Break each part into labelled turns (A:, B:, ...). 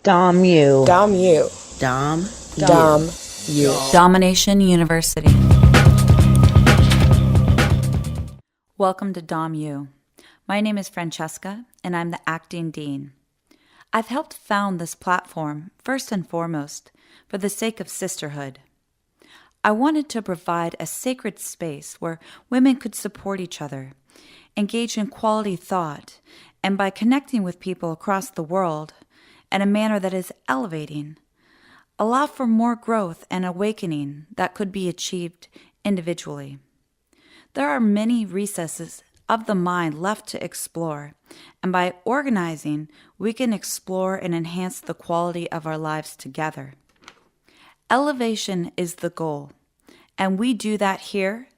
A: Dom you.
B: Dom you.
A: Dom you.
B: Dom you.
C: Domination University. Welcome to Dom U. My name is Francesca, and I'm the acting dean. I've helped found this platform, first and foremost, for the sake of sisterhood. I wanted to provide a sacred space where women could support each other, engage in quality thought, and by connecting with people across the world in a manner that is elevating, allow for more growth and awakening that could be achieved individually. There are many recesses of the mind left to explore, and by organizing, we can explore and enhance the quality of our lives together. Elevation is the goal, and we do that here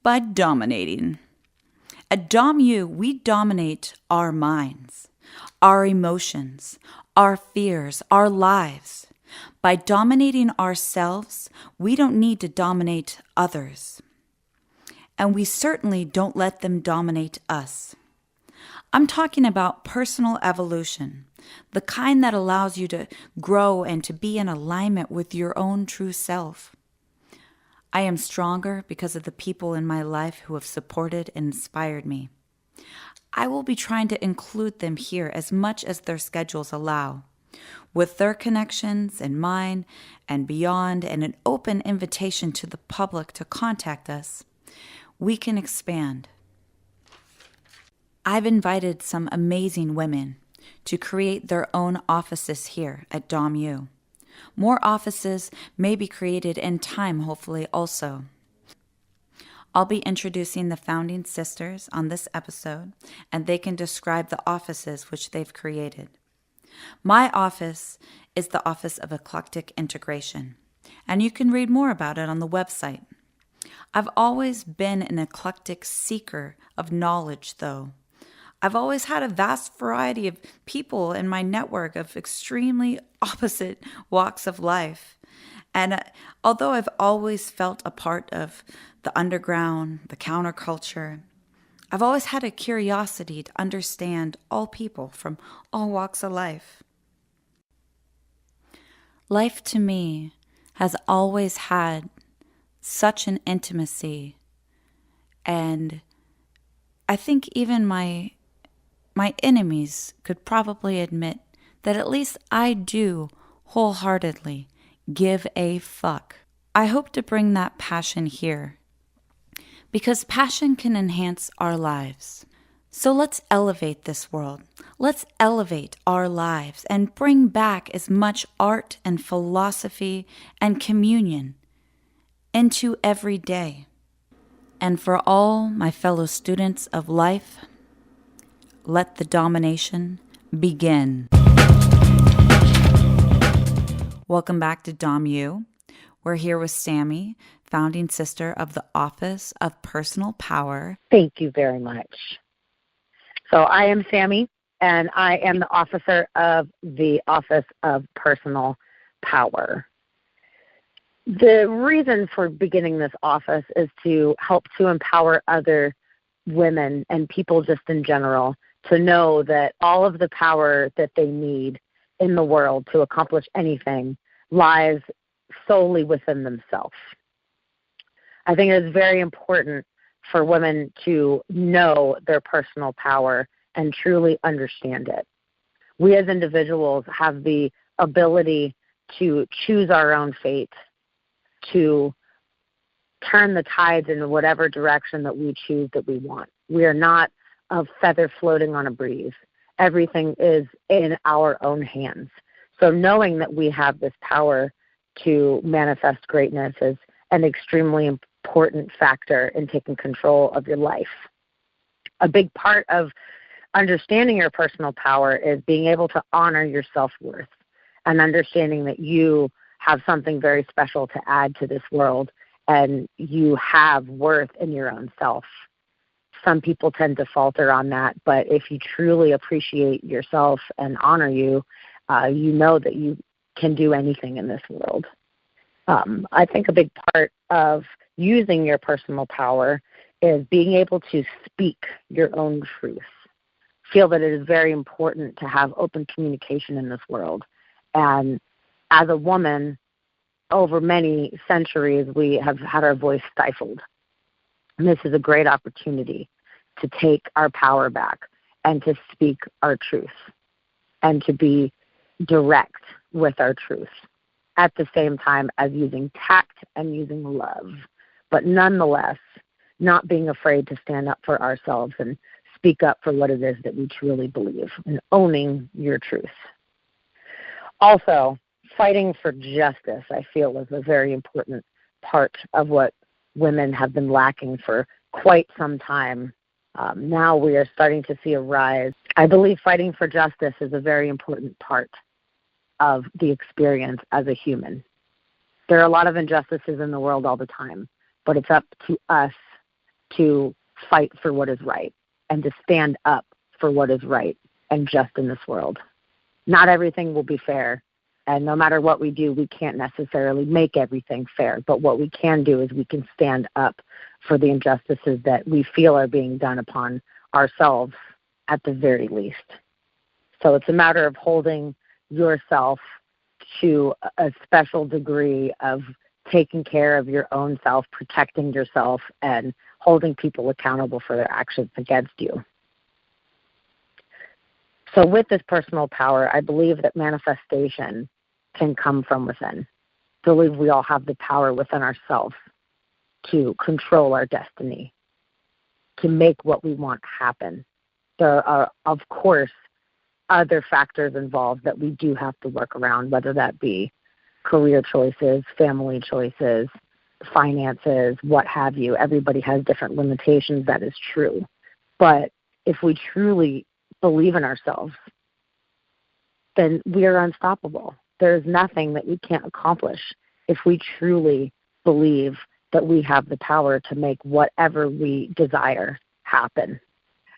C: by dominating. At Dom U, we dominate our minds, our emotions, our fears, our lives. By dominating ourselves, we don't need to dominate others. And we certainly don't let them dominate us. I'm talking about personal evolution, the kind that allows you to grow and to be in alignment with your own true self. I am stronger because of the people in my life who have supported and inspired me. I will be trying to include them here as much as their schedules allow, with their connections and mine and beyond, and an open invitation to the public to contact us. We can expand. I've invited some amazing women to create their own offices here at Dom U. More offices may be created in time, hopefully, also. I'll be introducing the founding sisters on this episode, and they can describe the offices which they've created. My office is the Office of Eclectic Integration, and you can read more about it on the website. I've always been an eclectic seeker of knowledge, though. I've always had a vast variety of people in my network of extremely opposite walks of life. And although I've always felt a part of the underground, the counterculture, I've always had a curiosity to understand all people from all walks of life. Life to me has always had such an intimacy, and I think even my enemies could probably admit that at least I do wholeheartedly give a fuck. I hope to bring that passion here, because passion can enhance our lives. So let's elevate this world. Let's elevate our lives and bring back as much art and philosophy and communion into every day. And for all my fellow students of life, let the domination begin. Welcome back to Dom U. We're here with Sammy, founding sister of the Office of Personal Power.
D: Thank you very much. So I am Sammy, and I am the officer of the Office of Personal Power. The reason for beginning this office is to help to empower other women and people just in general to know that all of the power that they need in the world to accomplish anything lies solely within themselves. I think it is very important for women to know their personal power and truly understand it. We as individuals have the ability to choose our own fate, to turn the tides in whatever direction that we choose that we want. We are not a feather floating on a breeze. Everything is in our own hands. So knowing that we have this power to manifest greatness is an extremely important factor in taking control of your life. A big part of understanding your personal power is being able to honor your self-worth and understanding that you have something very special to add to this world and you have worth in your own self. Some people tend to falter on that, but if you truly appreciate yourself and honor you, you know that you can do anything in this world. I think a big part of using your personal power is being able to speak your own truth. Feel that it is very important to have open communication in this world And as a woman, over many centuries, we have had our voice stifled. And this is a great opportunity to take our power back and to speak our truth and to be direct with our truth at the same time as using tact and using love, but nonetheless not being afraid to stand up for ourselves and speak up for what it is that we truly believe and owning your truth. Also, fighting for justice, I feel, is a very important part of what women have been lacking for quite some time. Now we are starting to see a rise. I believe fighting for justice is a very important part of the experience as a human. There are a lot of injustices in the world all the time, but it's up to us to fight for what is right and to stand up for what is right and just in this world. Not everything will be fair, and no matter what we do, we can't necessarily make everything fair, but what we can do is we can stand up for the injustices that we feel are being done upon ourselves at the very least. So it's a matter of holding yourself to a special degree of taking care of your own self, protecting yourself, and holding people accountable for their actions against you. So with this personal power, I believe that manifestation can come from within. I believe we all have the power within ourselves to control our destiny, to make what we want happen. There are, of course, other factors involved that we do have to work around, whether that be career choices, family choices, finances, what have you. Everybody has different limitations, that is true. But if we truly believe in ourselves, then we are unstoppable. There is nothing that we can't accomplish if we truly believe that we have the power to make whatever we desire happen.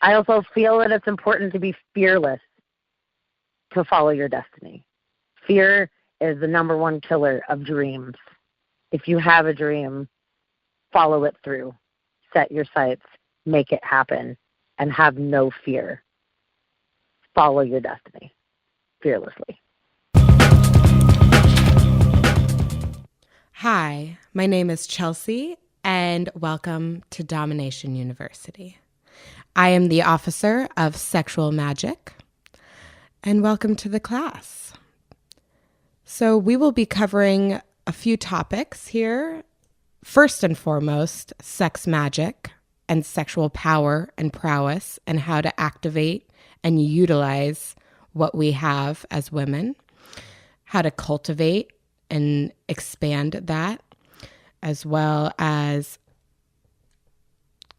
D: I also feel that it's important to be fearless to follow your destiny. Fear is the number one killer of dreams. If you have a dream, follow it through. Set your sights, make it happen, and have no fear. Follow your destiny fearlessly.
B: Hi, my name is Chelsea, and welcome to Domination University. I am the Officer of Sexual Magic, and welcome to the class. So we will be covering a few topics here. First and foremost, sex magic and sexual power and prowess and how to activate and utilize what we have as women, how to cultivate and expand that, as well as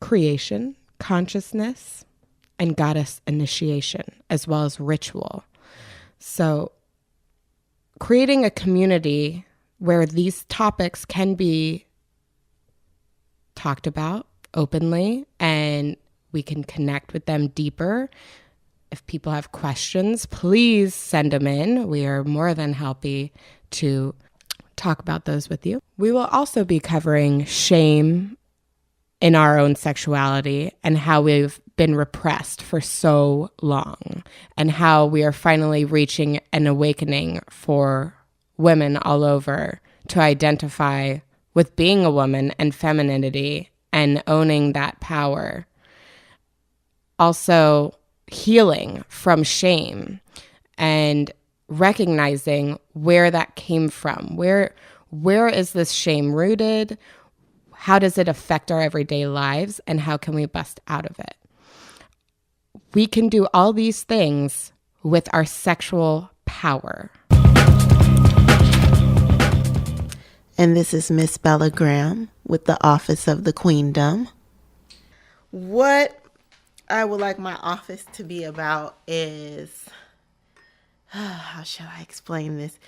B: creation, consciousness, and goddess initiation, as well as ritual. So creating a community where these topics can be talked about openly and we can connect with them deeper. If people have questions, please send them in. We are more than happy to talk about those with you. We will also be covering shame in our own sexuality and how we've been repressed for so long and how we are finally reaching an awakening for women all over to identify with being a woman and femininity and owning that power. Also, healing from shame and recognizing where that came from. Where is this shame rooted? How does it affect our everyday lives? And how can we bust out of it? We can do all these things with our sexual power.
A: And this is Miss Bella Graham with the Office of the Queendom.
E: What I would like my office to be about is, how shall I explain this?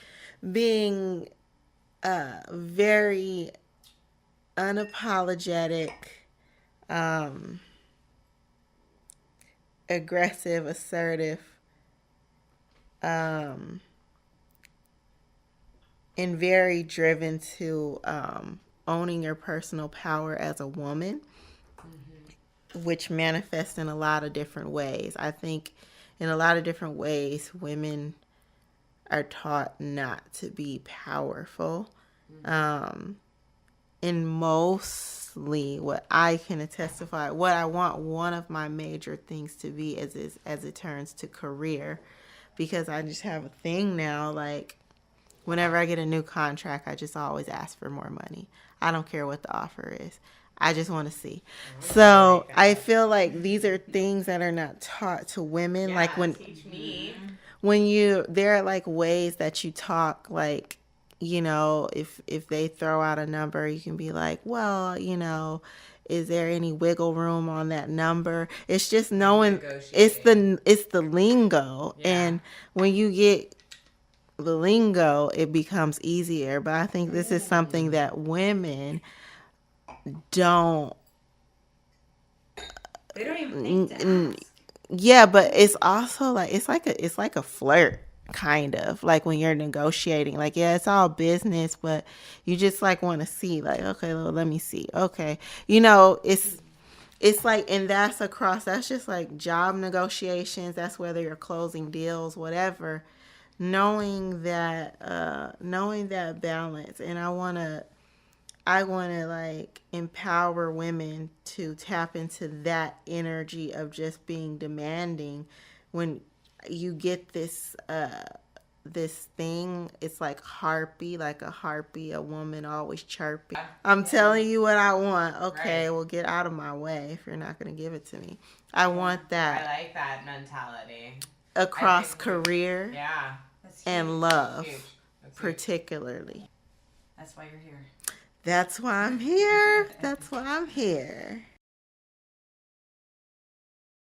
E: Being very unapologetic, aggressive, assertive, and very driven to owning your personal power as a woman, which manifests in a lot of different ways. I think in a lot of different ways, women are taught not to be powerful. And mostly what I can testify, what I want one of my major things to be as it turns to career, because I just have a thing now, like whenever I get a new contract, I just always ask for more money. I don't care what the offer is. I just want to see. So I feel like these are things that are not taught to women.
B: Yeah,
E: like
B: teach me.
E: when there are like ways that you talk, like, you know, if they throw out a number, you can be like, well, you know, is there any wiggle room on that number? It's just knowing it's the lingo.
B: Yeah.
E: And when you get the lingo, it becomes easier. But I think this is something that women don't.
C: They don't even think to ask.
E: Yeah, but it's also like it's like a flirt, kind of, like when you're negotiating. Like, yeah, it's all business, but you just like want to see, like, okay, well, let me see. Okay, you know, it's like, and that's just like job negotiations. That's whether you're closing deals, whatever. Knowing that balance, and I want to like empower women to tap into that energy of just being demanding. When you get this thing, it's like a harpy, a woman always chirping. I'm telling you what I want. Okay, well, get out of my way if you're not going to give it to me. I want that.
B: I like that mentality.
E: Across career
C: That's
E: and
C: huge.
E: love,
B: Huge.
E: particularly.
C: That's why you're here.
E: That's why I'm here. That's why I'm here.